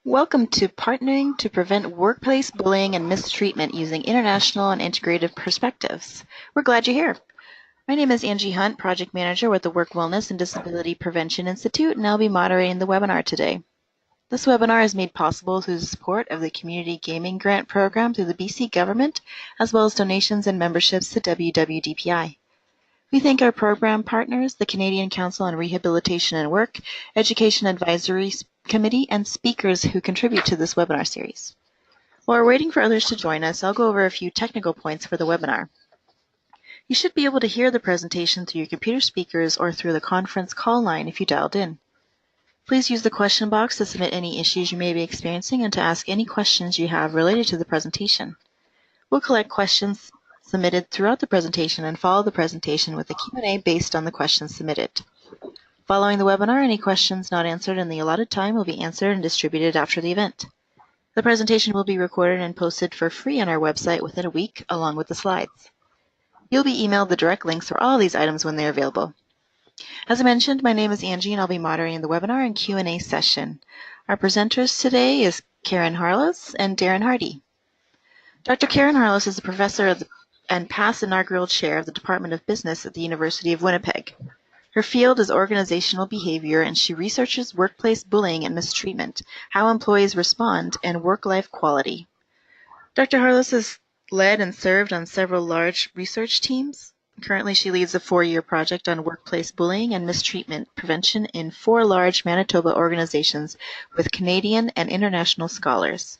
Welcome to Partnering to Prevent Workplace Bullying and Mistreatment Using International and Integrative Perspectives. We're glad you're here. My name is Angie Hunt, Project Manager with the Work Wellness and Disability Prevention Institute, and I'll be moderating the webinar today. This webinar is made possible through the support of the Community Gaming Grant Program through the BC Government, as well as donations and memberships to WWDPI. We thank our program partners, the Canadian Council on Rehabilitation and Work, Education Advisory Committee, and speakers who contribute to this webinar series. While we're waiting for others to join us, I'll go over a few technical points for the webinar. You should be able to hear the presentation through your computer speakers or through the conference call line if you dialed in. Please use the question box to submit any issues you may be experiencing and to ask any questions you have related to the presentation. We'll collect questions submitted throughout the presentation and follow the presentation with a Q&A based on the questions submitted. Following the webinar, any questions not answered in the allotted time will be answered and distributed after the event. The presentation will be recorded and posted for free on our website within a week, along with the slides. You'll be emailed the direct links for all of these items when they're available. As I mentioned, my name is Angie and I'll be moderating the webinar and Q&A session. Our presenters today is Karen Harless and Darren Hardy. Dr. Karen Harless is a professor and past inaugural chair of the Department of Business at the University of Winnipeg. Her field is organizational behavior, and she researches workplace bullying and mistreatment, how employees respond, and work-life quality. Dr. Harless has led and served on several large research teams. Currently, she leads a 4-year project on workplace bullying and mistreatment prevention in 4 large Manitoba organizations with Canadian and international scholars.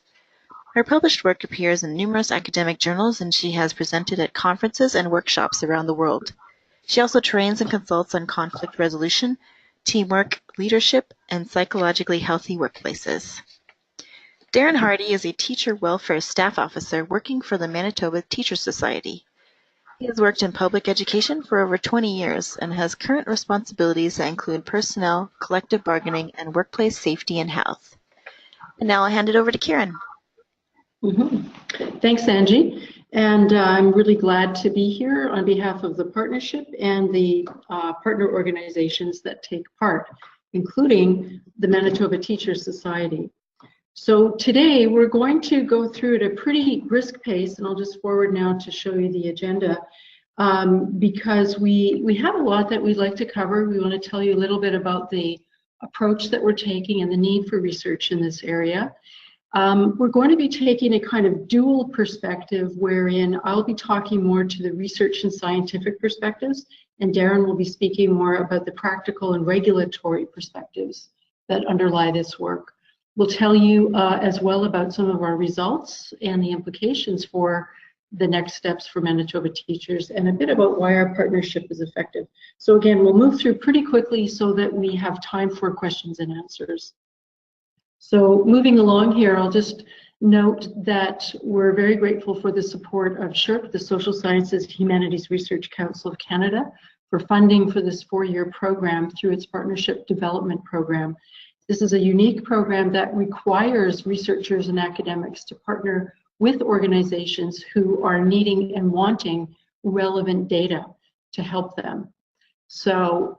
Her published work appears in numerous academic journals, and she has presented at conferences and workshops around the world. She also trains and consults on conflict resolution, teamwork, leadership, and psychologically healthy workplaces. Darren Hardy is a teacher welfare staff officer working for the Manitoba Teachers Society. He has worked in public education for over 20 years and has current responsibilities that include personnel, collective bargaining, and workplace safety and health. And now I'll hand it over to Karen. Thanks, Angie. And I'm really glad to be here on behalf of the partnership and the partner organizations that take part, including the Manitoba Teachers Society. So today we're going to go through at a pretty brisk pace, and I'll just forward now to show you the agenda, because we have a lot that we'd like to cover. We want to tell you a little bit about the approach that we're taking and the need for research in this area. We're going to be taking a kind of dual perspective wherein I'll be talking more to the research and scientific perspectives, and Darren will be speaking more about the practical and regulatory perspectives that underlie this work. We'll tell you as well about some of our results and the implications for the next steps for Manitoba teachers, and a bit about why our partnership is effective. So again, we'll move through pretty quickly so that we have time for questions and answers. So moving along here, I'll just note that we're very grateful for the support of SHRC, the Social Sciences Humanities Research Council of Canada, for funding for this 4-year program through its Partnership Development Program. This is a unique program that requires researchers and academics to partner with organizations who are needing and wanting relevant data to help them. So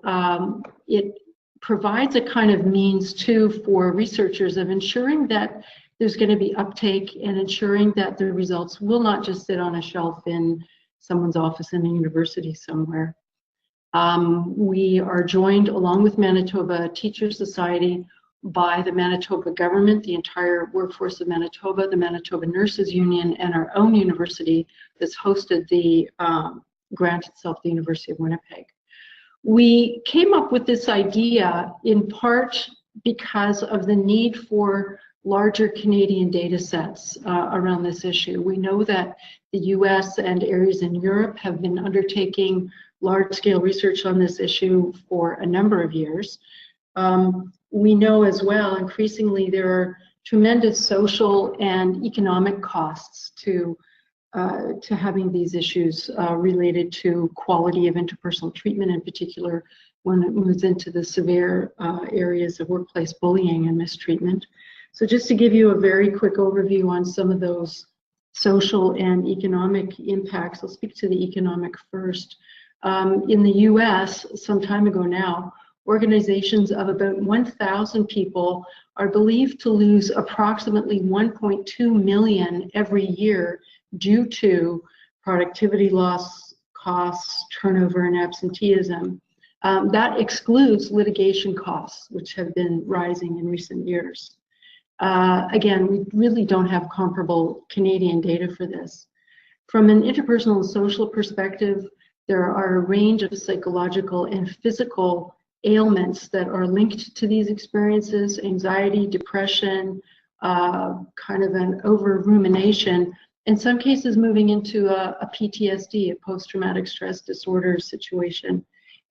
it provides a kind of means too for researchers of ensuring that there's going to be uptake and ensuring that the results will not just sit on a shelf in someone's office in a university somewhere. We are joined along with Manitoba Teachers Society by the Manitoba government, the entire workforce of Manitoba, the Manitoba Nurses Union, and our own university that's hosted the grant itself, the University of Winnipeg. We came up with this idea in part because of the need for larger Canadian data sets around this issue. We know that the US and areas in Europe have been undertaking large-scale research on this issue for a number of years. We know as well, increasingly, there are tremendous social and economic costs to having these issues related to quality of interpersonal treatment, in particular when it moves into the severe areas of workplace bullying and mistreatment. So just to give you a very quick overview on some of those social and economic impacts, I'll speak to the economic first. In the US, some time ago now, organizations of about 1,000 people are believed to lose approximately 1.2 million every year due to productivity loss, costs, turnover, and absenteeism. That excludes litigation costs, which have been rising in recent years. Again, we really don't have comparable Canadian data for this. From an interpersonal and social perspective, there are a range of psychological and physical ailments that are linked to these experiences: anxiety, depression, kind of an over-rumination, in some cases moving into a PTSD, a post-traumatic stress disorder situation.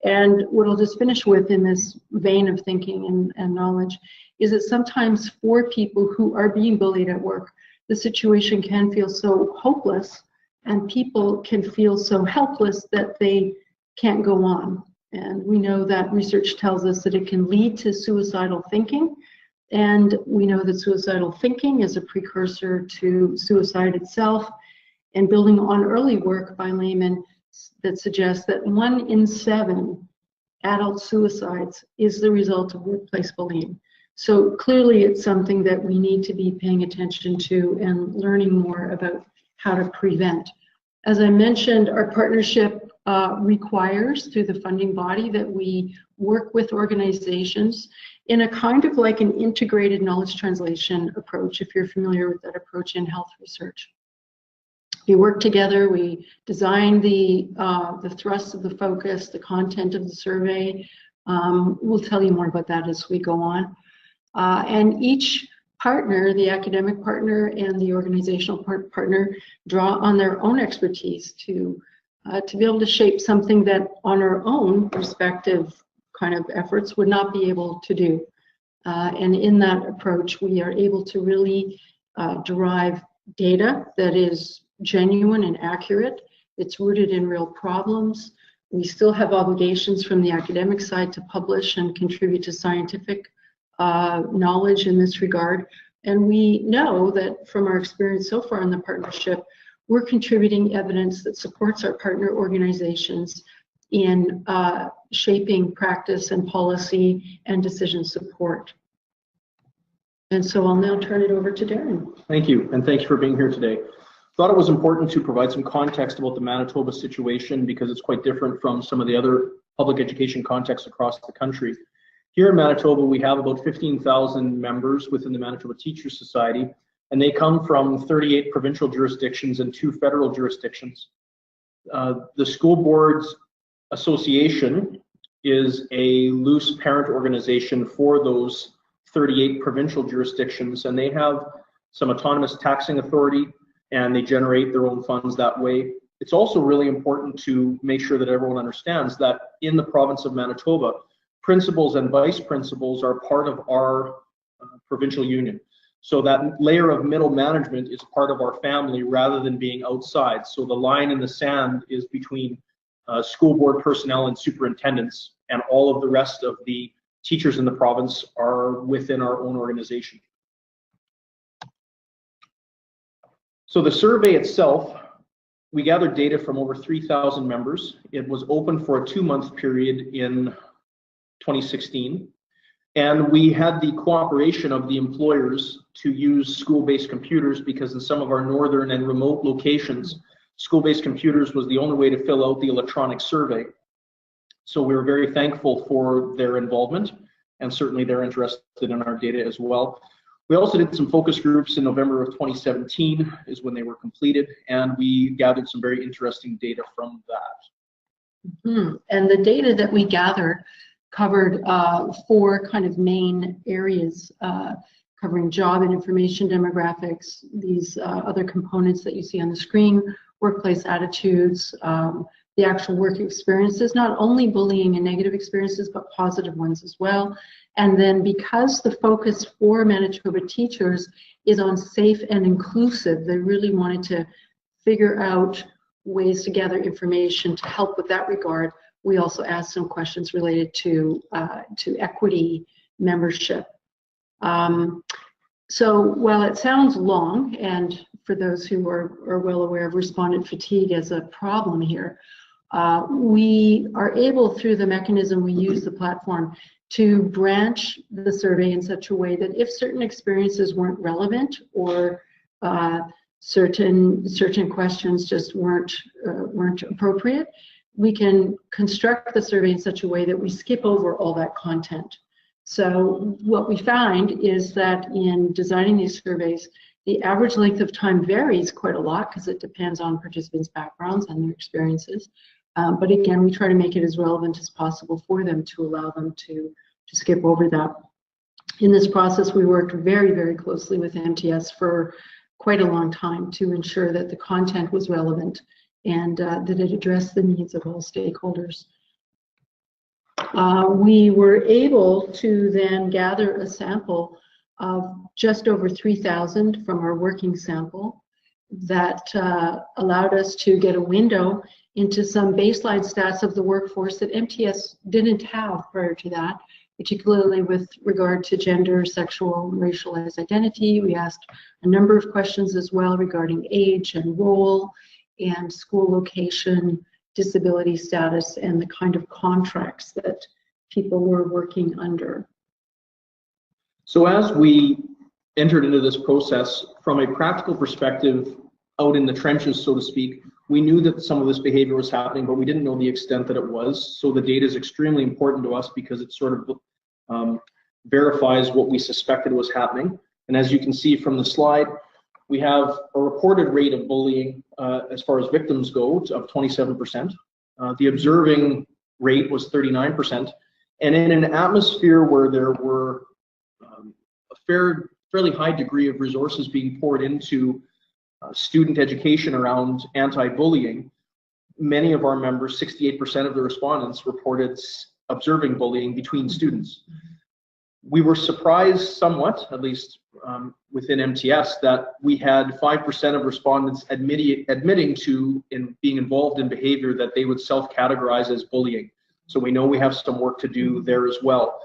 And what I'll just finish with in this vein of thinking and knowledge is that sometimes for people who are being bullied at work, the situation can feel so hopeless and people can feel so helpless that they can't go on. And we know that research tells us that it can lead to suicidal thinking. And we know that suicidal thinking is a precursor to suicide itself. And building on early work by Lehman that suggests that 1 in 7 adult suicides is the result of workplace bullying. So clearly it's something that we need to be paying attention to and learning more about how to prevent. As I mentioned, our partnership requires, through the funding body, that we work with organizations in a kind of like an integrated knowledge translation approach, if you're familiar with that approach in health research. We work together, we design the thrust of the focus, the content of the survey. We'll tell you more about that as we go on. And each partner, the academic partner and the organizational partner, draw on their own expertise to be able to shape something that on our own respective kind of efforts would not be able to do. And in that approach, we are able to really derive data that is genuine and accurate. It's rooted in real problems. We still have obligations from the academic side to publish and contribute to scientific knowledge in this regard. And we know that from our experience so far in the partnership, we're contributing evidence that supports our partner organizations in shaping practice and policy and decision support. And so I'll now turn it over to Darren. Thank you, and thank you for being here today. Thought it was important to provide some context about the Manitoba situation because it's quite different from some of the other public education contexts across the country. Here in Manitoba, we have about 15,000 members within the Manitoba Teachers Society, and they come from 38 provincial jurisdictions and 2 federal jurisdictions. The School Boards Association is a loose parent organization for those 38 provincial jurisdictions, and they have some autonomous taxing authority, and they generate their own funds that way. It's also really important to make sure that everyone understands that in the province of Manitoba, principals and vice principals are part of our provincial union. So that layer of middle management is part of our family rather than being outside. So the line in the sand is between school board personnel and superintendents, and all of the rest of the teachers in the province are within our own organization. So the survey itself, we gathered data from over 3,000 members. It was open for a 2-month period in 2016. And we had the cooperation of the employers to use school-based computers because in some of our northern and remote locations, school-based computers was the only way to fill out the electronic survey. So we were very thankful for their involvement, and certainly they're interested in our data as well. We also did some focus groups in November of 2017 is when they were completed, and we gathered some very interesting data from that. Mm-hmm. And the data that we gathered covered 4 kind of main areas, covering job and information demographics, these other components that you see on the screen, workplace attitudes, the actual work experiences, not only bullying and negative experiences, but positive ones as well. And then because the focus for Manitoba teachers is on safe and inclusive, they really wanted to figure out ways to gather information to help with that regard. We also asked some questions related to equity membership. So while it sounds long, and for those who are well aware of respondent fatigue as a problem here, We are able, through the mechanism we use, the platform, to branch the survey in such a way that if certain experiences weren't relevant or certain questions just weren't appropriate, we can construct the survey in such a way that we skip over all that content. So what we find is that in designing these surveys, the average length of time varies quite a lot because it depends on participants' backgrounds and their experiences. But again, we try to make it as relevant as possible for them to allow them to skip over that. In this process, we worked very, very closely with MTS for quite a long time to ensure that the content was relevant and that it addressed the needs of all stakeholders. We were able to then gather a sample of just over 3,000 from our working sample that allowed us to get a window into some baseline stats of the workforce that MTS didn't have prior to that, particularly with regard to gender, sexual, and racialized identity. We asked a number of questions as well regarding age and role and school location, disability status, and the kind of contracts that people were working under. So as we entered into this process, from a practical perspective, out in the trenches, so to speak, we knew that some of this behavior was happening, but we didn't know the extent that it was. So the data is extremely important to us because it sort of verifies what we suspected was happening. And as you can see from the slide, we have a reported rate of bullying as far as victims go of 27%. The observing rate was 39%. And in an atmosphere where there were a fairly high degree of resources being poured into student education around anti-bullying, many of our members, 68% of the respondents, reported observing bullying between students. We were surprised somewhat, at least within MTS, that we had 5% of respondents admitting to being involved in behavior that they would self-categorize as bullying. So we know we have some work to do there as well.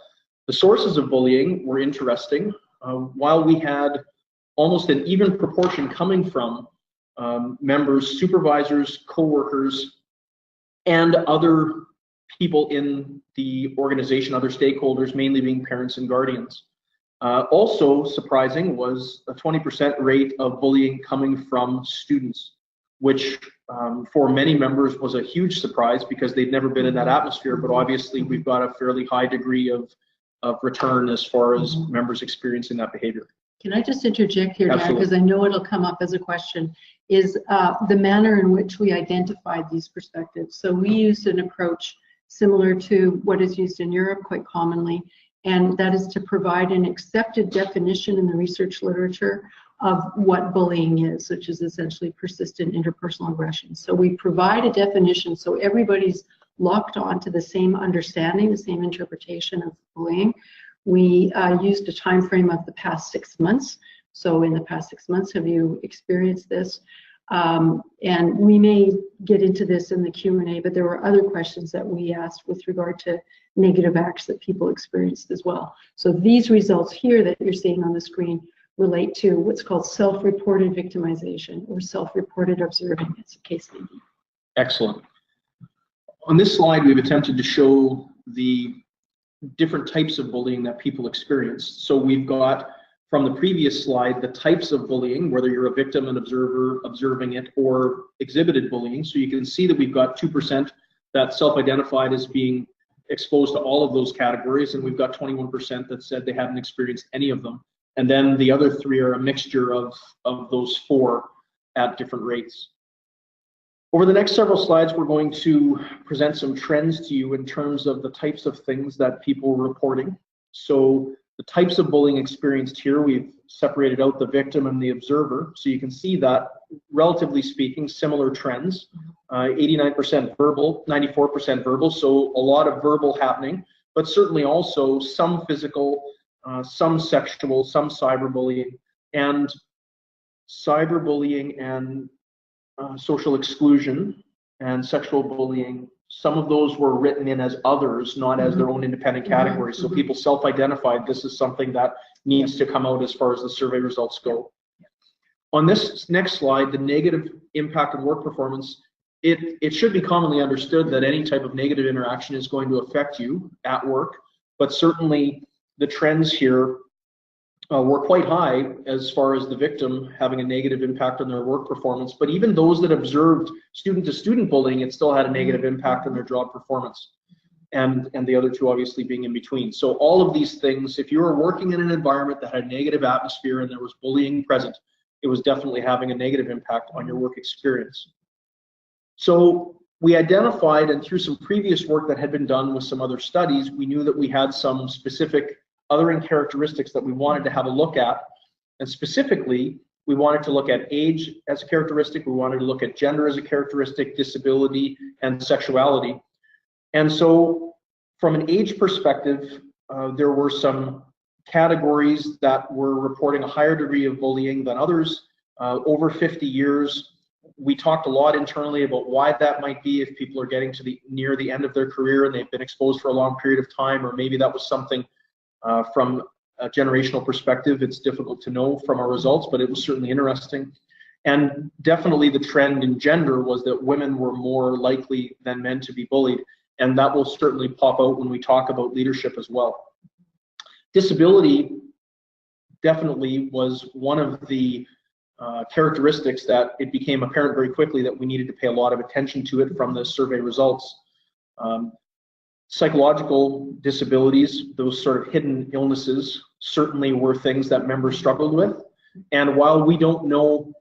The sources of bullying were interesting. While we had almost an even proportion coming from members, supervisors, co-workers, and other people in the organization, other stakeholders, mainly being parents and guardians. Also surprising was a 20% rate of bullying coming from students, which for many members was a huge surprise because they'd never been in that atmosphere, but obviously we've got a fairly high degree of return as far as members experiencing that behavior. Can I just interject here, Dan, because I know it'll come up as a question, is the manner in which we identified these perspectives. So we used an approach similar to what is used in Europe quite commonly, and that is to provide an accepted definition in the research literature of what bullying is, which is essentially persistent interpersonal aggression. So we provide a definition so everybody's locked on to the same understanding, the same interpretation of bullying. We used a time frame of the past 6 months. So in the past 6 months, have you experienced this? And we may get into this in the Q&A, but there were other questions that we asked with regard to negative acts that people experienced as well. So these results here that you're seeing on the screen relate to what's called self-reported victimization or self-reported observing, as the case may be. Excellent. On this slide, we've attempted to show the different types of bullying that people experience. So we've got, from the previous slide, the types of bullying, whether you're a victim, an observer, observing it, or exhibited bullying. So you can see that we've got 2% that self-identified as being exposed to all of those categories, and we've got 21% that said they hadn't experienced any of them. And then the other 3 are a mixture of those 4 at different rates. Over the next several slides, we're going to present some trends to you in terms of the types of things that people were reporting. So the types of bullying experienced here, we've separated out the victim and the observer. So you can see that, relatively speaking, similar trends. 89% verbal, 94% verbal, so a lot of verbal happening, but certainly also some physical, some sexual, some cyberbullying, and social exclusion and sexual bullying. Some of those were written in as others, not as their own independent categories. So people self-identified this is something that needs to come out as far as the survey results go. On this next slide, the negative impact on work performance, it should be commonly understood that any type of negative interaction is going to affect you at work, but certainly the trends here were quite high as far as the victim having a negative impact on their work performance. But even those that observed student-to-student bullying, it still had a negative impact on their job performance. And the other two obviously being in between. So all of these things, if you were working in an environment that had a negative atmosphere and there was bullying present, it was definitely having a negative impact on your work experience. So we identified, and through some previous work that had been done with some other studies, we knew that we had some specific othering characteristics that we wanted to have a look at. And specifically, we wanted to look at age as a characteristic, we wanted to look at gender as a characteristic, disability, and sexuality. And so from an age perspective, there were some categories that were reporting a higher degree of bullying than others. Over 50 years, we talked a lot internally about why that might be, if people are getting to near the end of their career and they've been exposed for a long period of time, or maybe that was something from a generational perspective. It's difficult to know from our results, but it was certainly interesting. And definitely the trend in gender was that women were more likely than men to be bullied. And that will certainly pop out when we talk about leadership as well. Disability definitely was one of the characteristics that it became apparent very quickly that we needed to pay a lot of attention to it from the survey results. Psychological disabilities, those sort of hidden illnesses, certainly were things that members struggled with. And while we don't know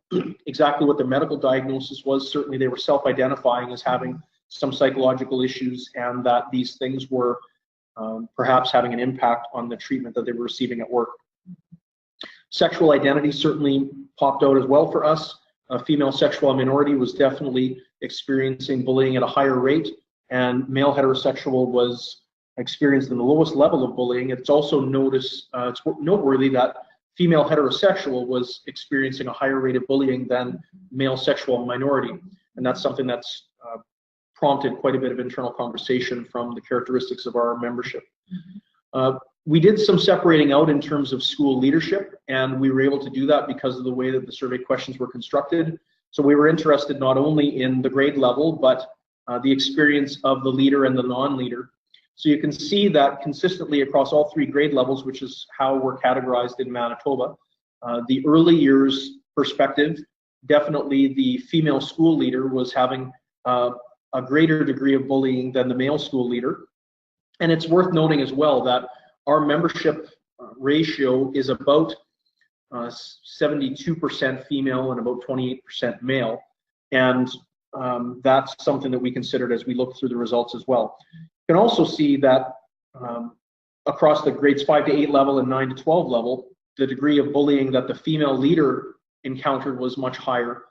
exactly what the medical diagnosis was, certainly they were self-identifying as having some psychological issues, and that these things were perhaps having an impact on the treatment that they were receiving at work. Sexual identity certainly popped out as well for us. A female sexual minority was definitely experiencing bullying at a higher rate, and male heterosexual was experiencing the lowest level of bullying. It's also it's noteworthy that female heterosexual was experiencing a higher rate of bullying than male sexual minority, and that's something that's prompted quite a bit of internal conversation from the characteristics of our membership. We did some separating out in terms of school leadership, and we were able to do that because of the way that the survey questions were constructed. So we were interested not only in the grade level, but the experience of the leader and the non-leader. So you can see that consistently across all three grade levels, which is how we're categorized in Manitoba, the early years perspective, definitely the female school leader was having a greater degree of bullying than the male school leader. And it's worth noting as well that our membership ratio is about 72% female and about 28% male. And that's something that we considered as we looked through the results as well. You can also see that across the grades 5 to 8 level and 9 to 12 level, the degree of bullying that the female leader encountered was much higher.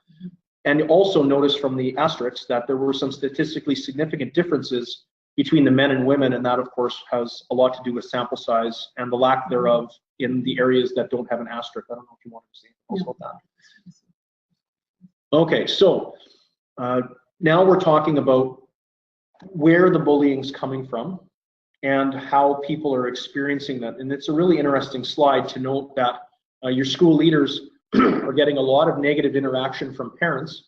And also notice from the asterisks that there were some statistically significant differences between the men and women, and that of course has a lot to do with sample size and the lack thereof in the areas that don't have an asterisk. I don't know if you want to say also about that. Okay, so now we're talking about where the bullying's coming from and how people are experiencing that. And it's a really interesting slide to note that your school leaders are getting a lot of negative interaction from parents,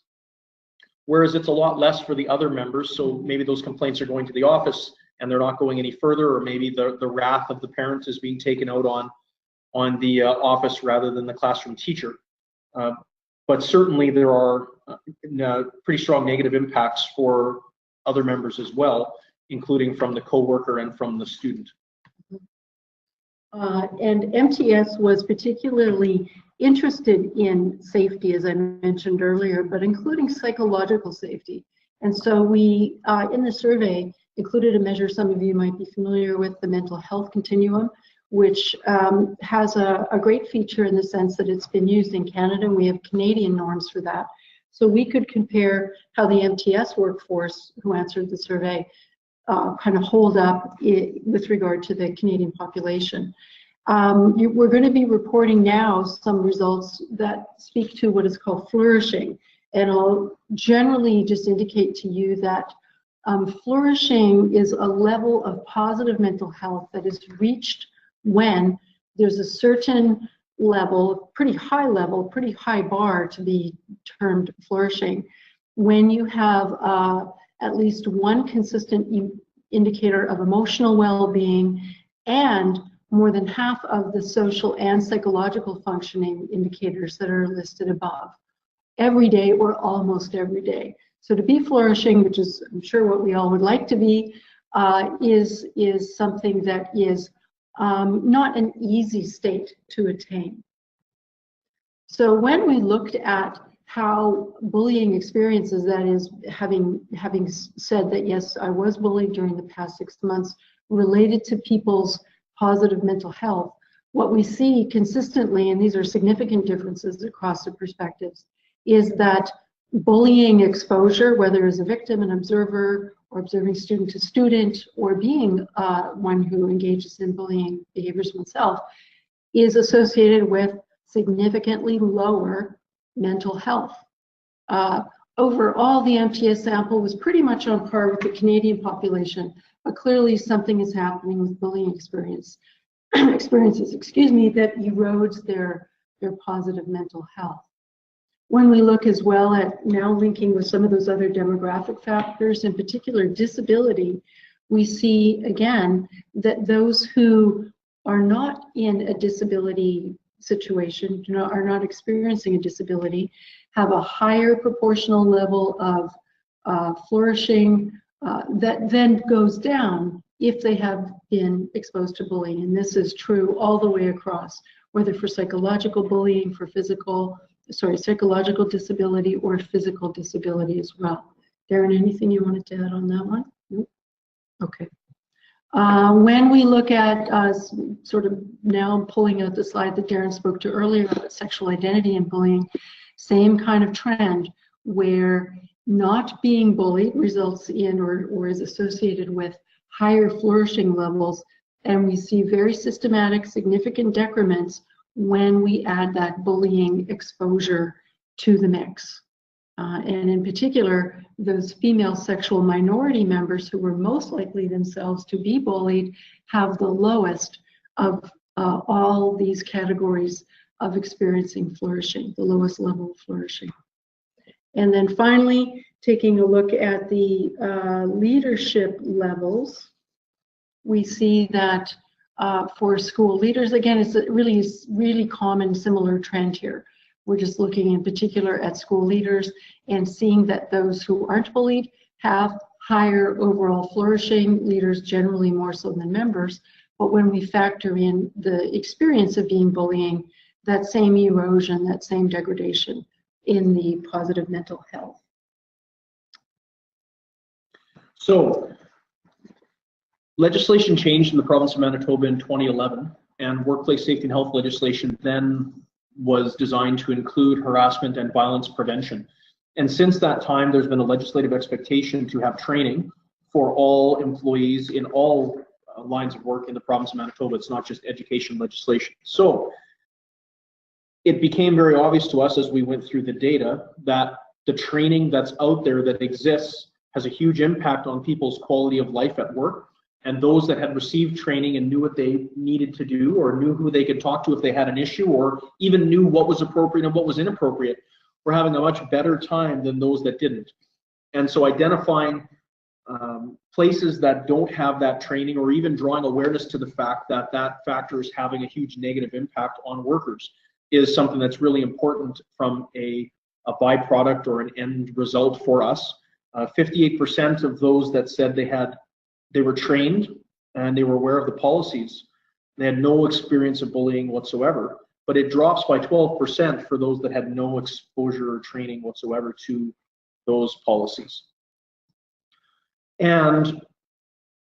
whereas it's a lot less for the other members. So maybe those complaints are going to the office and they're not going any further, or maybe the wrath of the parents is being taken out on the office rather than the classroom teacher. But certainly there are pretty strong negative impacts for other members as well, including from the coworker and from the student. And MTS was particularly interested in safety, as I mentioned earlier, but including psychological safety. And so we, in the survey, included a measure some of you might be familiar with, the mental health continuum, which has a great feature in the sense that it's been used in Canada, and we have Canadian norms for that. So we could compare how the MTS workforce who answered the survey kind of hold up with regard to the Canadian population. We're going to be reporting now some results that speak to what is called flourishing. And I'll generally just indicate to you that flourishing is a level of positive mental health that is reached when there's a certain level, pretty high bar to be termed flourishing, when you have at least one consistent indicator of emotional well-being and more than half of the social and psychological functioning indicators that are listed above, every day or almost every day. So to be flourishing, which is I'm sure what we all would like to be, is something that is not an easy state to attain. So when we looked at how bullying experiences, that is, having said that yes, I was bullied during the past 6 months, related to people's positive mental health, what we see consistently, and these are significant differences across the perspectives, is that bullying exposure, whether as a victim, an observer, or observing student to student, or being one who engages in bullying behaviors oneself, is associated with significantly lower mental health. Overall, the MTS sample was pretty much on par with the Canadian population, but clearly something is happening with bullying experiences, that erodes their positive mental health. When we look as well at now linking with some of those other demographic factors, in particular disability, we see again that those who are not in a disability situation, are not experiencing a disability, have a higher proportional level of flourishing that then goes down if they have been exposed to bullying. And this is true all the way across, whether for psychological bullying, for psychological disability, or physical disability as well. Darren, anything you wanted to add on that one? Nope. Okay. When we look at sort of now pulling out the slide that Darren spoke to earlier about sexual identity and bullying, same kind of trend where not being bullied results in or is associated with higher flourishing levels, and we see very systematic, significant decrements when we add that bullying exposure to the mix. And in particular, those female sexual minority members who were most likely themselves to be bullied have the lowest of all these categories of experiencing flourishing, the lowest level of flourishing. And then finally, taking a look at the leadership levels, we see that for school leaders, again, it's a really common similar trend here. We're just looking in particular at school leaders and seeing that those who aren't bullied have higher overall flourishing, leaders generally more so than members. But when we factor in the experience of being bullying, that same erosion, that same degradation in the positive mental health. So, legislation changed in the province of Manitoba in 2011, and workplace safety and health legislation then was designed to include harassment and violence prevention. And since that time, there's been a legislative expectation to have training for all employees in all lines of work in the province of Manitoba. It's not just education legislation. So it became very obvious to us as we went through the data that the training that's out there that exists has a huge impact on people's quality of life at work. And those that had received training and knew what they needed to do, or knew who they could talk to if they had an issue, or even knew what was appropriate and what was inappropriate, were having a much better time than those that didn't. And so identifying places that don't have that training, or even drawing awareness to the fact that that factor is having a huge negative impact on workers, is something that's really important from a byproduct or an end result for us. 58% of those that said they were trained and they were aware of the policies, they had no experience of bullying whatsoever, but it drops by 12% for those that had no exposure or training whatsoever to those policies. And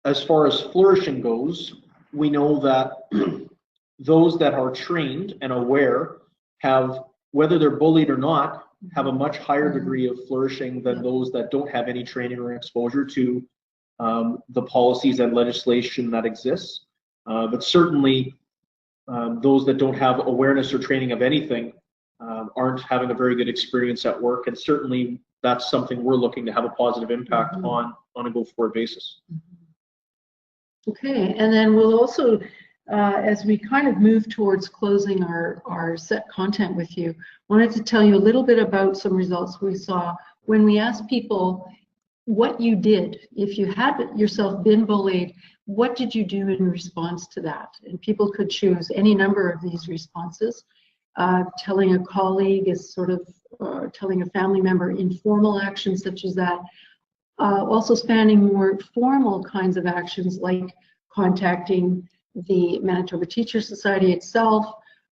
as far as flourishing goes, we know that those that are trained and aware have, whether they're bullied or not, have a much higher degree of flourishing than those that don't have any training or exposure to the policies and legislation that exists. But certainly those that don't have awareness or training of anything aren't having a very good experience at work, and certainly that's something we're looking to have a positive impact on a go-forward basis. Okay, and then we'll also, as we kind of move towards closing our set content with you, wanted to tell you a little bit about some results we saw when we asked people what you did, if you had yourself been bullied, what did you do in response to that? And people could choose any number of these responses. Telling a colleague is sort of telling a family member, informal actions such as that. Also spanning more formal kinds of actions like contacting the Manitoba Teachers Society itself,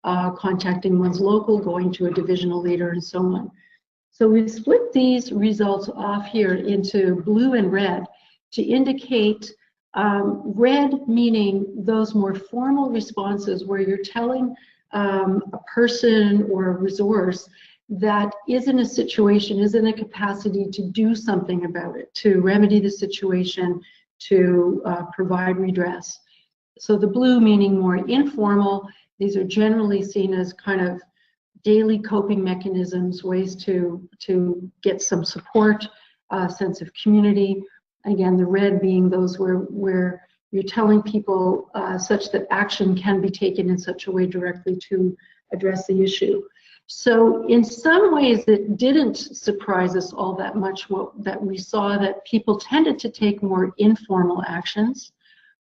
contacting one's local, going to a divisional leader, and so on. So we've split these results off here into blue and red to indicate red meaning those more formal responses where you're telling a person or a resource that is in a situation, is in a capacity to do something about it, to remedy the situation, to provide redress. So the blue meaning more informal, these are generally seen as kind of daily coping mechanisms, ways to get some support, sense of community. Again, the red being those where you're telling people such that action can be taken in such a way directly to address the issue. So in some ways it didn't surprise us all that much that we saw that people tended to take more informal actions.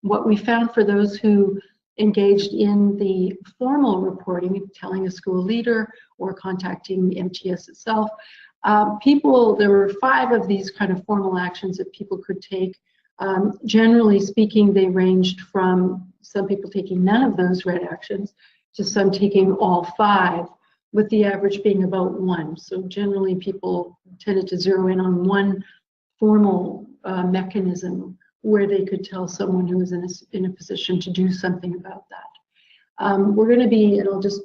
What we found for those who engaged in the formal reporting, telling a school leader or contacting MTS itself, there were 5 of these kind of formal actions that people could take. Generally speaking, they ranged from some people taking none of those red actions to some taking all 5, with the average being about 1. So generally people tended to zero in on one formal mechanism where they could tell someone who was in a position to do something about that. We're going to be, and I'll just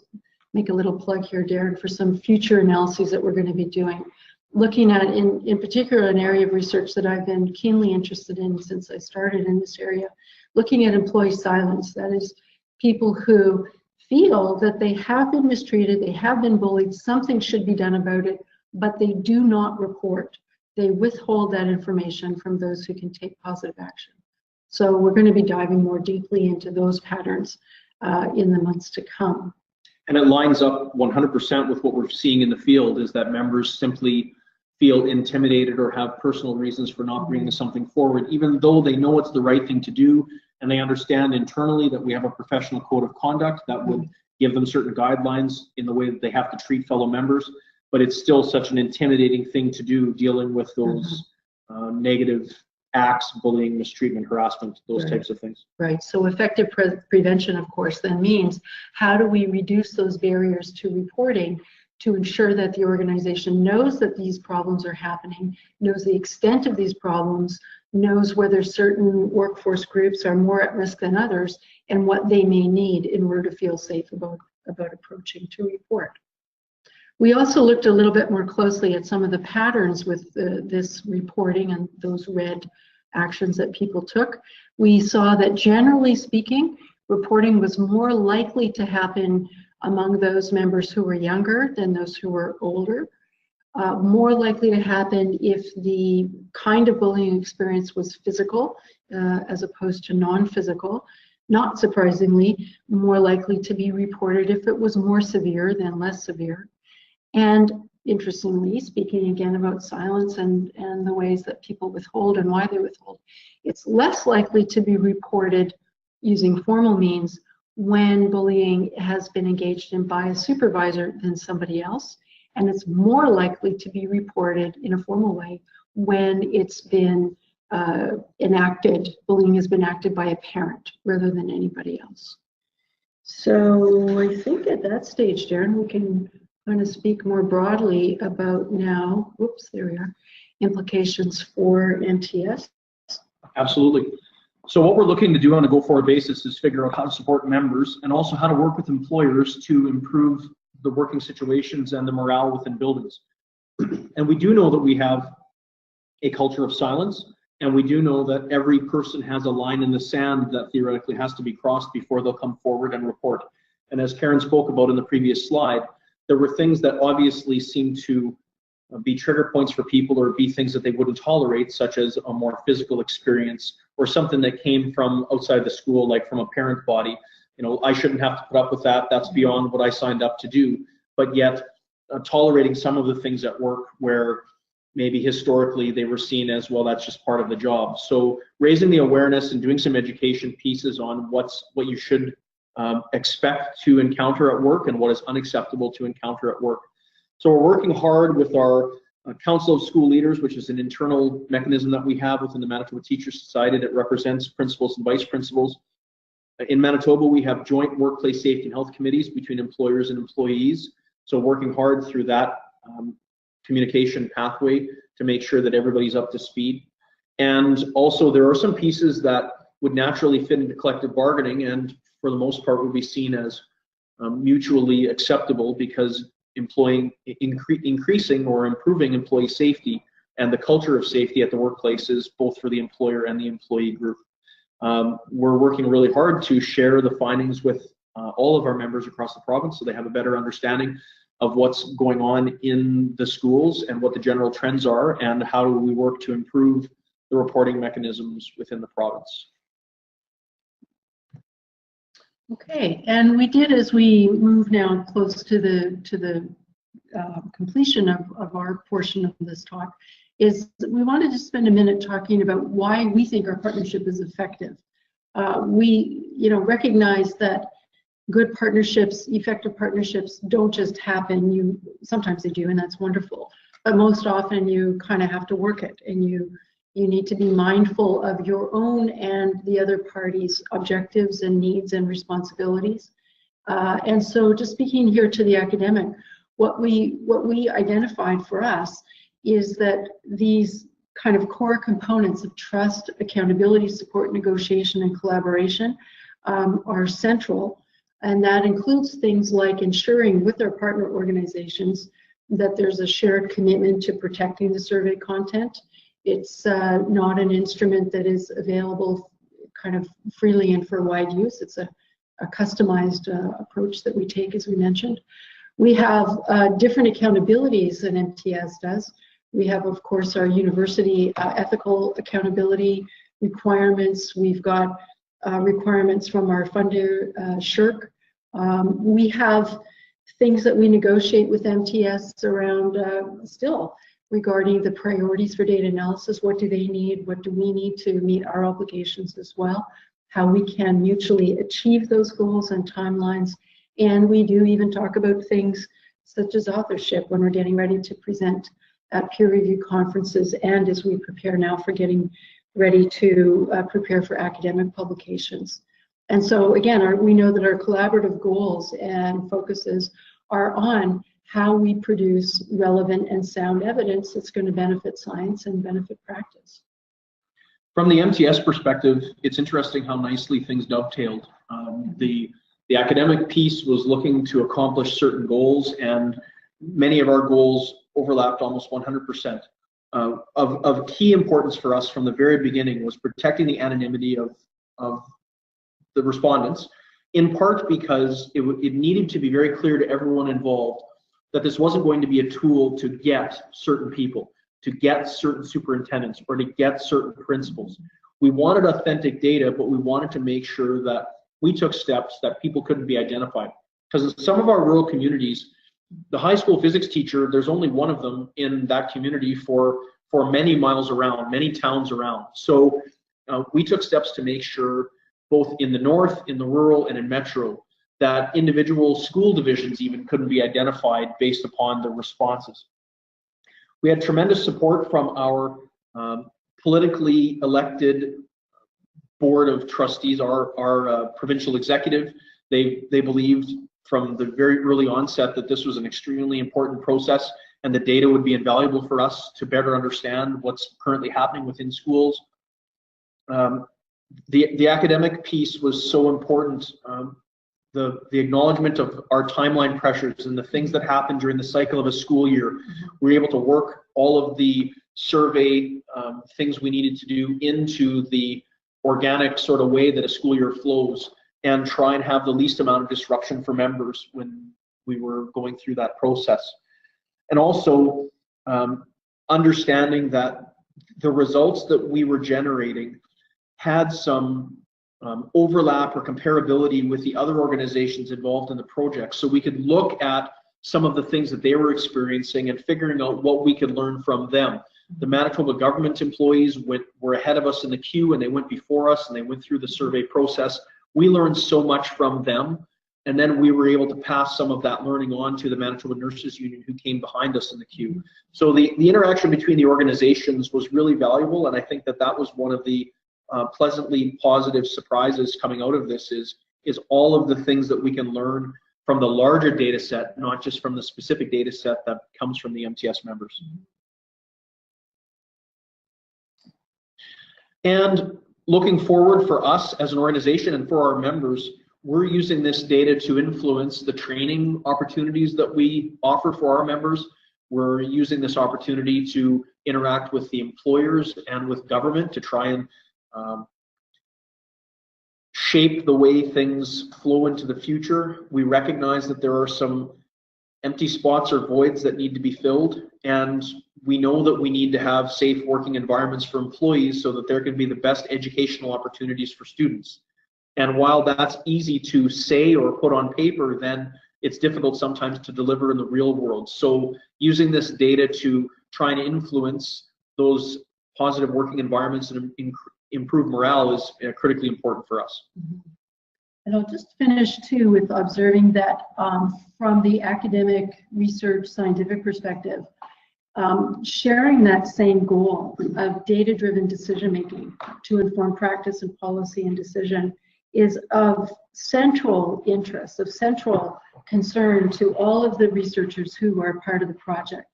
make a little plug here, Darren, for some future analyses that we're going to be doing, looking at, in particular, an area of research that I've been keenly interested in since I started in this area, looking at employee silence. That is, people who feel that they have been mistreated, they have been bullied, something should be done about it, but they do not report. They withhold that information from those who can take positive action. So we're going to be diving more deeply into those patterns in the months to come. And it lines up 100% with what we're seeing in the field, is that members simply feel intimidated or have personal reasons for not bringing something forward, even though they know it's the right thing to do, and they understand internally that we have a professional code of conduct that would give them certain guidelines in the way that they have to treat fellow members. But it's still such an intimidating thing to do, dealing with those negative acts, bullying, mistreatment, harassment, those types of things. Right. So effective prevention, of course, then means how do we reduce those barriers to reporting to ensure that the organization knows that these problems are happening, knows the extent of these problems, knows whether certain workforce groups are more at risk than others, and what they may need in order to feel safe about approaching to report. We also looked a little bit more closely at some of the patterns with this reporting and those red actions that people took. We saw that generally speaking, reporting was more likely to happen among those members who were younger than those who were older. More likely to happen if the kind of bullying experience was physical as opposed to non-physical. Not surprisingly, more likely to be reported if it was more severe than less severe. And interestingly, speaking again about silence and the ways that people withhold and why they withhold, it's less likely to be reported using formal means when bullying has been engaged in by a supervisor than somebody else. And it's more likely to be reported in a formal way when it's been enacted, bullying has been acted by a parent rather than anybody else. So I think at that stage, Darren, we can kind of speak more broadly about now, whoops, there we are, implications for MTS. Absolutely. So what we're looking to do on a go-forward basis is figure out how to support members and also how to work with employers to improve the working situations and the morale within buildings. And we do know that we have a culture of silence, and we do know that every person has a line in the sand that theoretically has to be crossed before they'll come forward and report. And as Karen spoke about in the previous slide, there were things that obviously seemed to be trigger points for people or be things that they wouldn't tolerate, such as a more physical experience or something that came from outside the school, like from a parent body. You know, I shouldn't have to put up with that. That's beyond what I signed up to do. But yet, tolerating some of the things at work where maybe historically they were seen as, well, that's just part of the job. So raising the awareness and doing some education pieces on what you should expect to encounter at work and what is unacceptable to encounter at work. So we're working hard with our Council of School Leaders, which is an internal mechanism that we have within the Manitoba Teachers Society that represents principals and vice principals. In Manitoba, we have joint workplace safety and health committees between employers and employees. So working hard through that communication pathway to make sure that everybody's up to speed. And also there are some pieces that would naturally fit into collective bargaining and for the most part would be seen as mutually acceptable because increasing or improving employee safety and the culture of safety at the workplaces, both for the employer and the employee group. We're working really hard to share the findings with all of our members across the province so they have a better understanding of what's going on in the schools and what the general trends are and how do we work to improve the reporting mechanisms within the province. Okay, and we did, as we move now close to the completion of our portion of this talk, is we wanted to spend a minute talking about why we think our partnership is effective. We, recognize that good partnerships, effective partnerships, don't just happen. Sometimes they do, and that's wonderful. But most often, you kind of have to work it, and you need to be mindful of your own and the other party's objectives and needs and responsibilities. And so, just speaking here to the academic, what we identified for us is that these kind of core components of trust, accountability, support, negotiation, and collaboration are central. And that includes things like ensuring with our partner organizations that there's a shared commitment to protecting the survey content. It's not an instrument that is available kind of freely and for wide use. It's a customized approach that we take, as we mentioned. We have different accountabilities than MTS does. We have, of course, our university ethical accountability requirements. We've got requirements from our funder, SHRC. We have things that we negotiate with MTS around still regarding the priorities for data analysis. What do they need? What do we need to meet our obligations as well? How we can mutually achieve those goals and timelines. And we do even talk about things such as authorship when we're getting ready to present at peer review conferences and as we prepare now for getting ready to prepare for academic publications. And so again, we know that our collaborative goals and focuses are on how we produce relevant and sound evidence that's going to benefit science and benefit practice. From the MTS perspective, it's interesting how nicely things dovetailed. The academic piece was looking to accomplish certain goals, and many of our goals overlapped almost 100%. Of key importance for us from the very beginning was protecting the anonymity of the respondents, in part because it needed to be very clear to everyone involved that this wasn't going to be a tool to get certain people, to get certain superintendents, or to get certain principals. We wanted authentic data, but we wanted to make sure that we took steps that people couldn't be identified. Because in some of our rural communities, the high school physics teacher, there's only one of them in that community for many miles around, many towns around. So we took steps to make sure, both in the north, in the rural, and in metro, that individual school divisions even couldn't be identified based upon the responses. We had tremendous support from our politically elected board of trustees, our provincial executive. They believed from the very early onset that this was an extremely important process and the data would be invaluable for us to better understand what's currently happening within schools. The academic piece was so important. The acknowledgement of our timeline pressures and the things that happen during the cycle of a school year. We were able to work all of the survey things we needed to do into the organic sort of way that a school year flows and try and have the least amount of disruption for members when we were going through that process. And also understanding that the results that we were generating had some overlap or comparability with the other organizations involved in the project, so we could look at some of the things that they were experiencing and figuring out what we could learn from them. The Manitoba government employees were ahead of us in the queue, and they went before us, and they went through the survey process. We learned so much from them, and then we were able to pass some of that learning on to the Manitoba Nurses Union, who came behind us in the queue. So the interaction between the organizations was really valuable, and I think that that was one of the pleasantly positive surprises coming out of this is all of the things that we can learn from the larger data set, not just from the specific data set that comes from the MTS members. And looking forward for us as an organization and for our members, we're using this data to influence the training opportunities that we offer for our members. We're using this opportunity to interact with the employers and with government to try and shape the way things flow into the future. We recognize that there are some empty spots or voids that need to be filled, and we know that we need to have safe working environments for employees so that there can be the best educational opportunities for students. And while that's easy to say or put on paper, then it's difficult sometimes to deliver in the real world. So using this data to try and influence those positive working environments and improve morale is critically important for us. And I'll just finish too with observing that from the academic research scientific perspective, sharing that same goal of data-driven decision-making to inform practice and policy and decision is of central interest, of central concern to all of the researchers who are part of the project.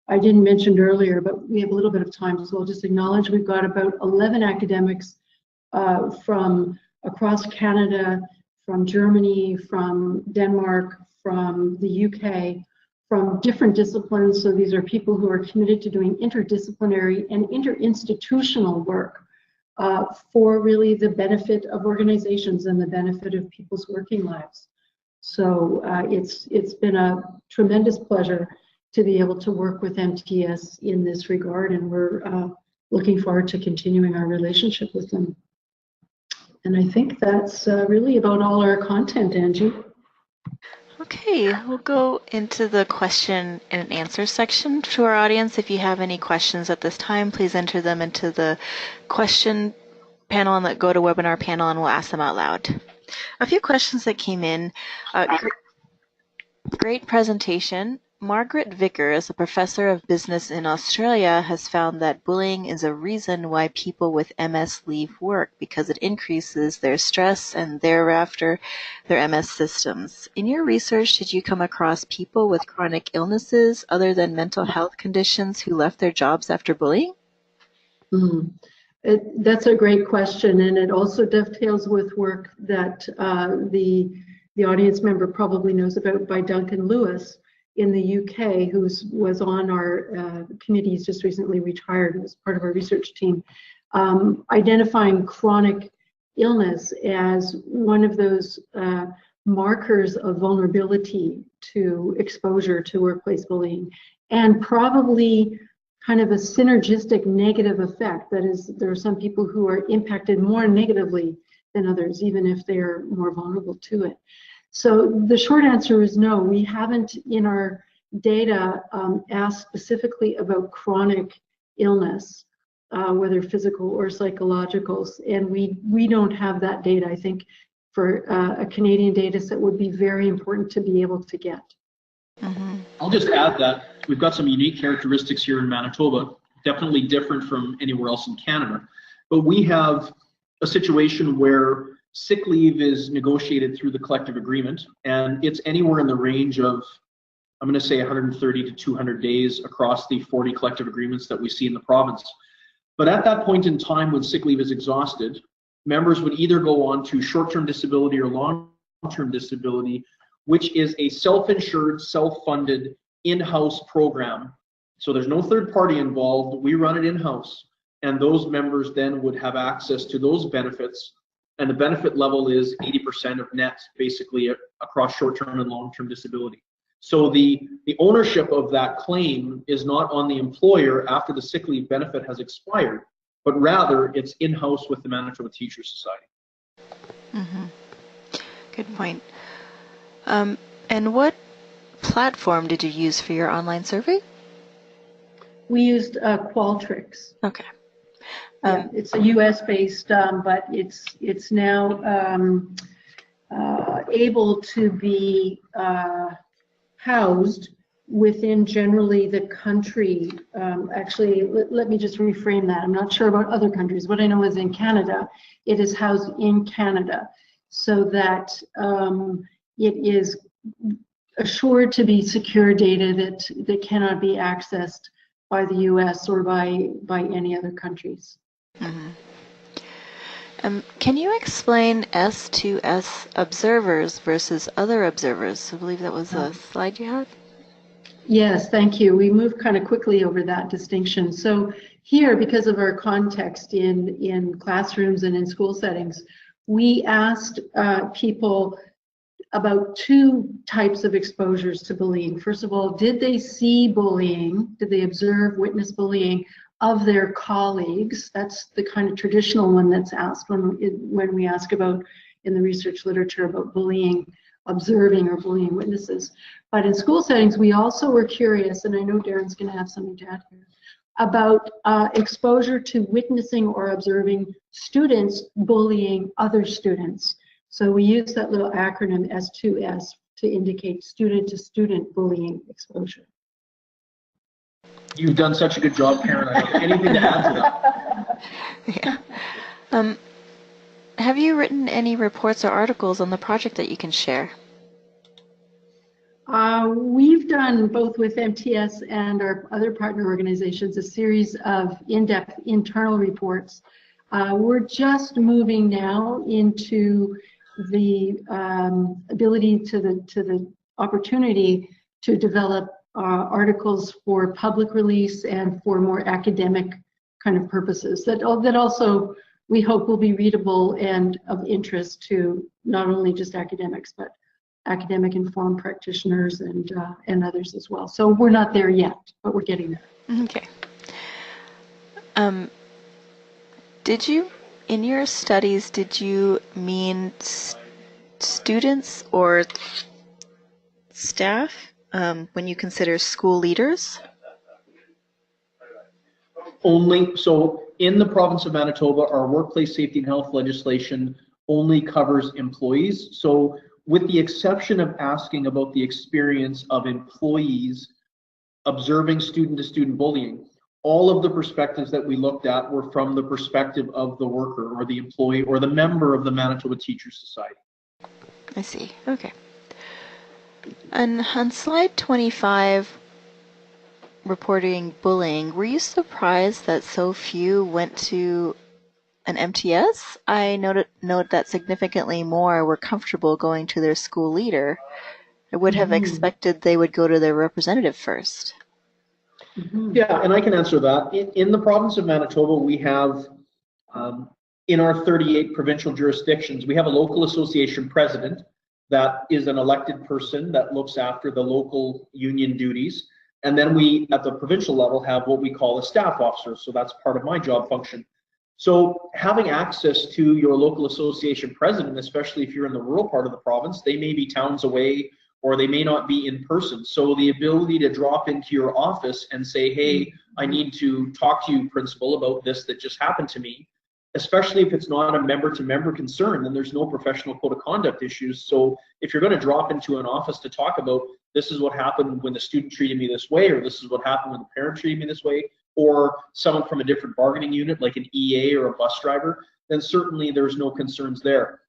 I didn't mention earlier, but we have a little bit of time, so I'll just acknowledge we've got about 11 academics from across Canada, from Germany, from Denmark, from the UK, from different disciplines. So these are people who are committed to doing interdisciplinary and interinstitutional work for really the benefit of organizations and the benefit of people's working lives. So it's been a tremendous pleasure to be able to work with MTS in this regard, and we're looking forward to continuing our relationship with them. And I think that's really about all our content, Angie. Okay, we'll go into the question and answer section to our audience. If you have any questions at this time, please enter them into the question panel and go to webinar panel, and we'll ask them out loud. A few questions that came in. Great presentation. Margaret Vickers, a professor of business in Australia, has found that bullying is a reason why people with MS leave work because it increases their stress and thereafter their MS systems. In your research, did you come across people with chronic illnesses other than mental health conditions who left their jobs after bullying? That's a great question, and it also dovetails with work that the audience member probably knows about by Duncan Lewis in the UK, who was on our committee. He's just recently retired as part of our research team, identifying chronic illness as one of those markers of vulnerability to exposure to workplace bullying, and probably kind of a synergistic negative effect. That is, there are some people who are impacted more negatively than others, even if they're more vulnerable to it. So the short answer is no, we haven't in our data asked specifically about chronic illness, whether physical or psychological, and we don't have that data. I think for a Canadian data set would be very important to be able to get. I'll just add that we've got some unique characteristics here in Manitoba, definitely different from anywhere else in Canada, but we have a situation where sick leave is negotiated through the collective agreement, and it's anywhere in the range of, I'm going to say 130 to 200 days across the 40 collective agreements that we see in the province. But at that point in time when sick leave is exhausted, members would either go on to short-term disability or long-term disability, which is a self-insured, self-funded, in-house program. So there's no third party involved. We run it in-house, and those members then would have access to those benefits. And the benefit level is 80% of net, basically, across short-term and long-term disability. So the ownership of that claim is not on the employer after the sick leave benefit has expired, but rather it's in-house with the Manitoba Teachers Society. Good point. And what platform did you use for your online survey? We used Qualtrics. Okay. Yeah, it's a US-based, but it's now able to be housed within generally the country. Actually, let me just reframe that. I'm not sure about other countries. What I know is in Canada, it is housed in Canada, so that it is assured to be secure data that cannot be accessed by the US or by any other countries. Mm-hmm. Can you explain S2S observers versus other observers? I believe that was a slide you had. Yes, thank you. We moved kind of quickly over that distinction. So here, because of our context in classrooms and in school settings, we asked people about two types of exposures to bullying. First of all, did they see bullying? Did they observe, witness bullying of their colleagues? That's the kind of traditional one that's asked when we ask about, in the research literature, about bullying, observing or bullying witnesses. But in school settings, we also were curious, and I know Darren's going to have something to add here, about exposure to witnessing or observing students bullying other students. So we use that little acronym S2S to indicate student-to-student bullying exposure. You've done such a good job, Karen. I don't have anything to add to that. Yeah. Have you written any reports or articles on the project that you can share? We've done, both with MTS and our other partner organizations, a series of in-depth internal reports. We're just moving now into the ability to the opportunity to develop articles for public release and for more academic kind of purposes that also we hope will be readable and of interest to not only just academics but academic informed practitioners and others as well. So we're not there yet, but we're getting there. Okay. Did you, in your studies, did you mean students or staff when you consider school leaders? Only, so in the province of Manitoba, our workplace safety and health legislation only covers employees. So with the exception of asking about the experience of employees observing student-to-student bullying, all of the perspectives that we looked at were from the perspective of the worker or the employee or the member of the Manitoba Teachers Society. I see. Okay. And on slide 25, reporting bullying, were you surprised that so few went to an MTS? I note that significantly more were comfortable going to their school leader. I would have expected they would go to their representative first. Yeah, and I can answer that. In the province of Manitoba, we have, in our 38 provincial jurisdictions, we have a local association president that is an elected person that looks after the local union duties. And then we, at the provincial level, have what we call a staff officer. So that's part of my job function. So having access to your local association president, especially if you're in the rural part of the province, they may be towns away or they may not be in person. So the ability to drop into your office and say, hey, I need to talk to you, principal, about this that just happened to me, especially if it's not a member-to-member concern, then there's no professional code of conduct issues. So if you're going to drop into an office to talk about this is what happened when the student treated me this way, or this is what happened when the parent treated me this way, or someone from a different bargaining unit like an EA or a bus driver, then certainly there's no concerns there.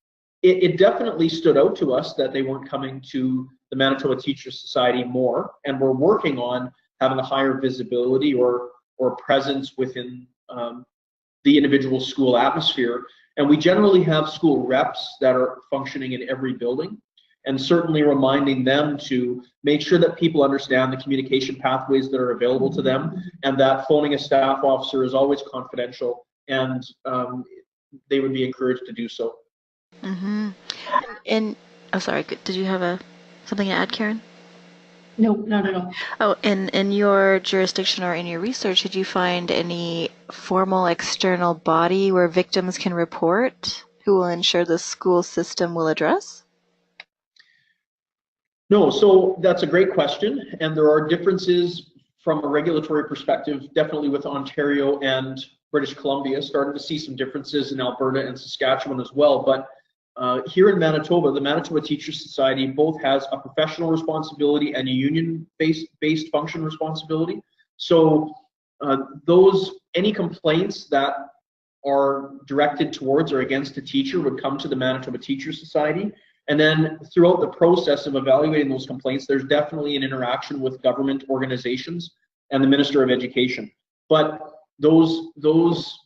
It definitely stood out to us that they weren't coming to the Manitoba Teachers Society more, and we're working on having a higher visibility or presence within the individual school atmosphere. And we generally have school reps that are functioning in every building, and certainly reminding them to make sure that people understand the communication pathways that are available to them, and that phoning a staff officer is always confidential, and they would be encouraged to do so. And oh, sorry, did you have something to add, Karen? No, not at all. Oh, in your jurisdiction or in your research, did you find any formal external body where victims can report who will ensure the school system will address? No, so that's a great question, and there are differences from a regulatory perspective, definitely with Ontario and British Columbia, starting to see some differences in Alberta and Saskatchewan as well. But here in Manitoba, the Manitoba Teachers Society both has a professional responsibility and a union-based function responsibility. So any complaints that are directed towards or against a teacher would come to the Manitoba Teachers Society. And then throughout the process of evaluating those complaints, there's definitely an interaction with government organizations and the Minister of Education. But those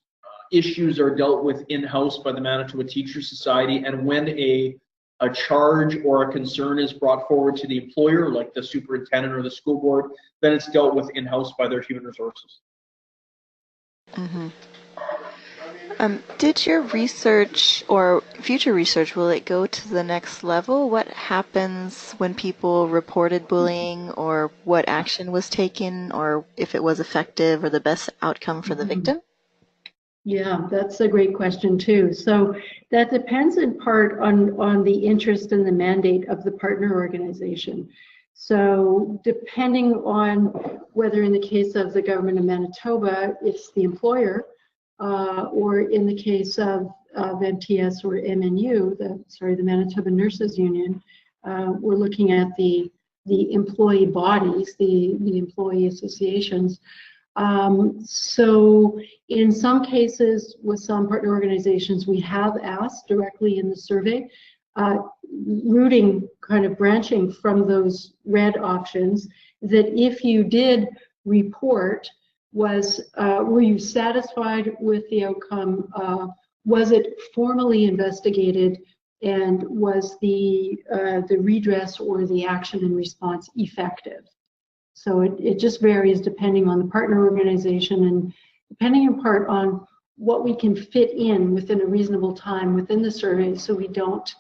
issues are dealt with in-house by the Manitoba Teachers Society, and when a charge or a concern is brought forward to the employer, like the superintendent or the school board, then it's dealt with in-house by their human resources. Mm-hmm. Did your research or future research, will it go to the next level? What happens when people reported bullying, or what action was taken, or if it was effective or the best outcome for the victim? Yeah, that's a great question too. So that depends in part on the interest and the mandate of the partner organization. So depending on whether in the case of the government of Manitoba, it's the employer, or in the case of MTS or MNU, the Manitoba Nurses Union, we're looking at the employee bodies, the employee associations. So in some cases, with some partner organizations, we have asked directly in the survey, branching from those red options, that if you did report, were you satisfied with the outcome? Was it formally investigated, and was the redress or the action and response effective? So it just varies depending on the partner organization, and depending in part on what we can fit in within a reasonable time within the survey, so we don't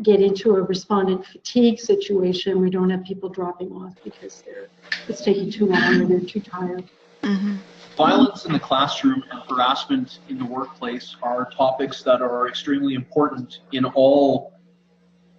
get into a respondent fatigue situation. We don't have people dropping off because it's taking too long or they're too tired. Mm-hmm. Violence in the classroom and harassment in the workplace are topics that are extremely important in all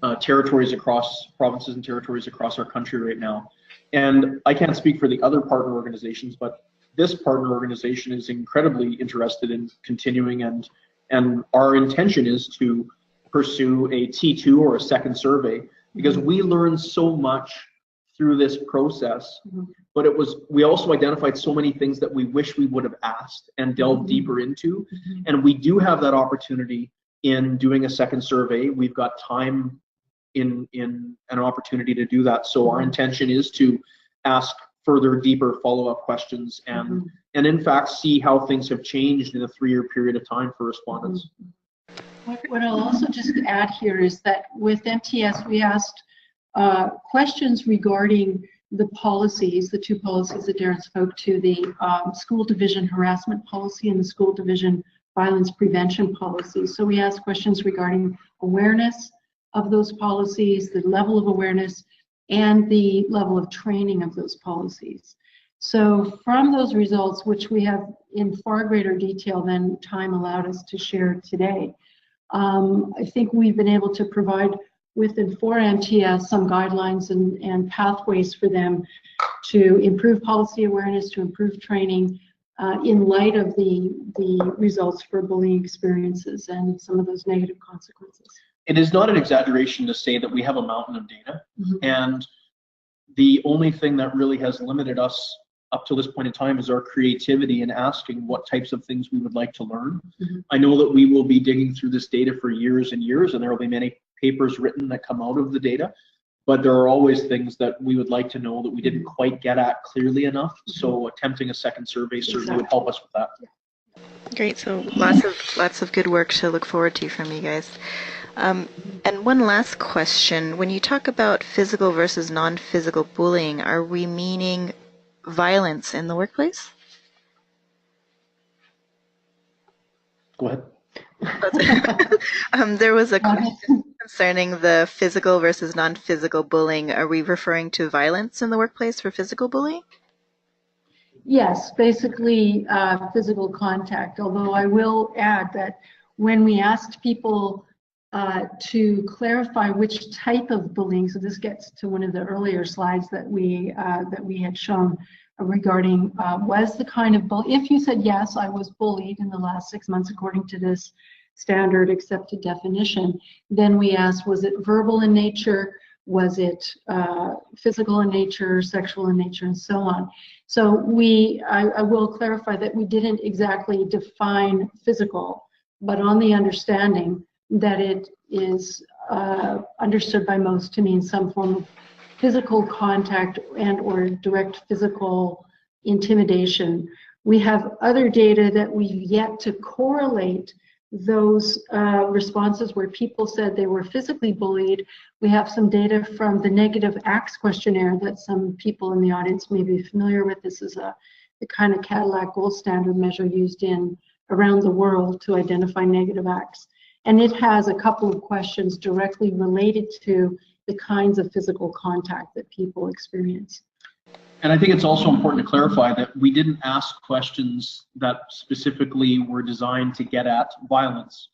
provinces and territories across our country right now. And I can't speak for the other partner organizations, but this partner organization is incredibly interested in continuing, and our intention is to pursue a T2 or a second survey, because we learned so much through this process, but we also identified so many things that we wish we would have asked and delved deeper into, and we do have that opportunity in doing a second survey. We've got time in an opportunity to do that, so our intention is to ask further, deeper follow-up questions, and in fact see how things have changed in a 3-year period of time for respondents. What I'll also just add here is that with MTS, we asked questions regarding the policies, the two policies that Darren spoke to, the school division harassment policy and the school division violence prevention policy. So we asked questions regarding awareness of those policies, the level of awareness, and the level of training of those policies. So from those results, which we have in far greater detail than time allowed us to share today, I think we've been able to provide within for MTS some guidelines and pathways for them to improve policy awareness, to improve training in light of the results for bullying experiences and some of those negative consequences. It is not an exaggeration to say that we have a mountain of data, and the only thing that really has limited us up to this point in time is our creativity in asking what types of things we would like to learn. I know that we will be digging through this data for years and years, and there will be many papers written that come out of the data, but there are always things that we would like to know that we didn't quite get at clearly enough. So attempting a second survey certainly would help us with that. Great. So lots of good work to look forward to from you guys. And one last question. When you talk about physical versus non-physical bullying, are we meaning violence in the workplace? Go ahead. There was a question concerning the physical versus non-physical bullying. Are we referring to violence in the workplace for physical bullying? Yes, basically physical contact, although I will add that when we asked people to clarify which type of bullying, so this gets to one of the earlier slides that we had shown, regarding was the kind of if you said yes, I was bullied in the last 6 months according to this standard accepted definition, then we asked, was it verbal in nature, was it physical in nature, sexual in nature, and so on. So I will clarify that we didn't exactly define physical, but on the understanding that it is understood by most to mean some form of physical contact and or direct physical intimidation. We have other data that we've yet to correlate those responses where people said they were physically bullied. We have some data from the negative acts questionnaire that some people in the audience may be familiar with. This is the kind of Cadillac gold standard measure used around the world to identify negative acts. And it has a couple of questions directly related to the kinds of physical contact that people experience. And I think it's also important to clarify that we didn't ask questions that specifically were designed to get at violence.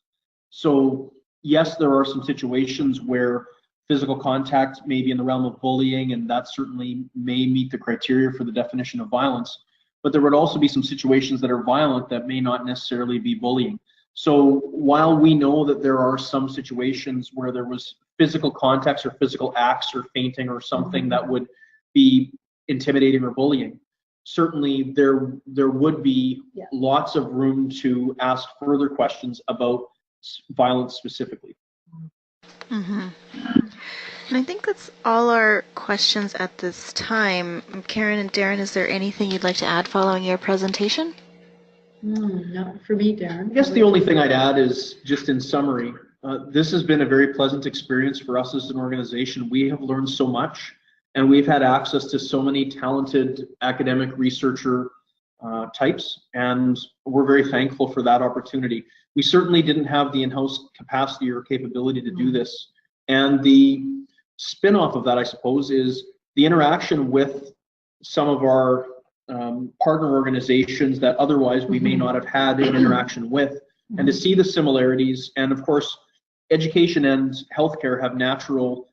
So yes, there are some situations where physical contact may be in the realm of bullying, and that certainly may meet the criteria for the definition of violence. But there would also be some situations that are violent that may not necessarily be bullying. So while we know that there are some situations where there was physical contacts or physical acts or fainting or something that would be intimidating or bullying, certainly there would be lots of room to ask further questions about violence specifically. Mm-hmm. And I think that's all our questions at this time. Karen and Darren, is there anything you'd like to add following your presentation? Not for me, Darren. I guess the only thing I'd add is, just in summary, this has been a very pleasant experience for us as an organization. We have learned so much, and we've had access to so many talented academic researcher types, and we're very thankful for that opportunity. We certainly didn't have the in-house capacity or capability to do this, and the spin-off of that, I suppose, is the interaction with some of our partner organizations that otherwise we may not have had an interaction with, and to see the similarities. And of course, education and healthcare have natural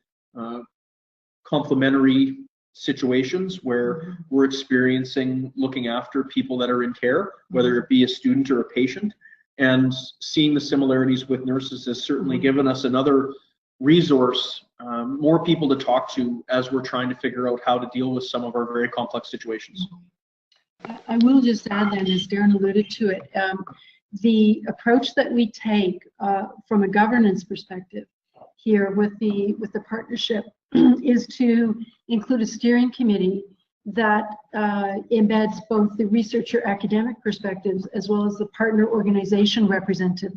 complementary situations where we're experiencing looking after people that are in care, whether it be a student or a patient, and seeing the similarities with nurses has certainly given us another resource, more people to talk to as we're trying to figure out how to deal with some of our very complex situations. I will just add then, as Darren alluded to it, the approach that we take from a governance perspective here with the partnership is to include a steering committee that embeds both the researcher academic perspectives as well as the partner organization representative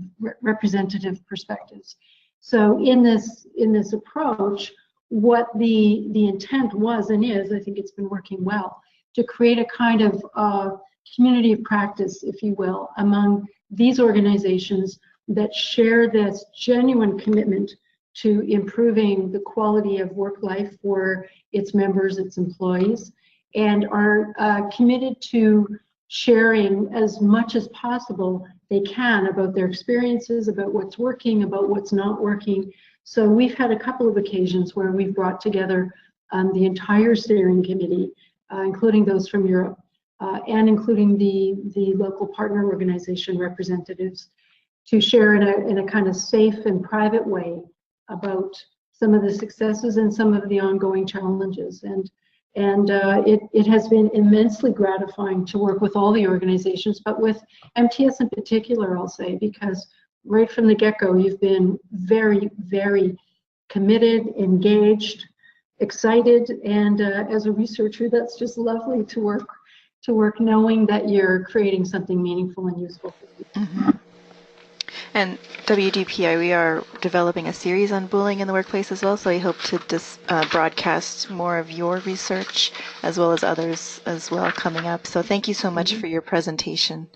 perspectives. So in this approach, what the intent was and is, I think it's been working well, to create a kind of community of practice, if you will, among these organizations that share this genuine commitment to improving the quality of work life for its members, its employees, and are committed to sharing as much as possible they can about their experiences, about what's working, about what's not working. So we've had a couple of occasions where we've brought together the entire steering committee, including those from Europe, and including the local partner organization representatives, to share in a kind of safe and private way about some of the successes and some of the ongoing challenges. And it has been immensely gratifying to work with all the organizations, but with MTS in particular, I'll say, because right from the get-go, you've been very, very committed, engaged, excited, and as a researcher, that's just lovely to work knowing that you're creating something meaningful and useful for people. And WDPI, we are developing a series on bullying in the workplace as well, so we hope to broadcast more of your research as well as others as well coming up. So thank you so much for your presentation.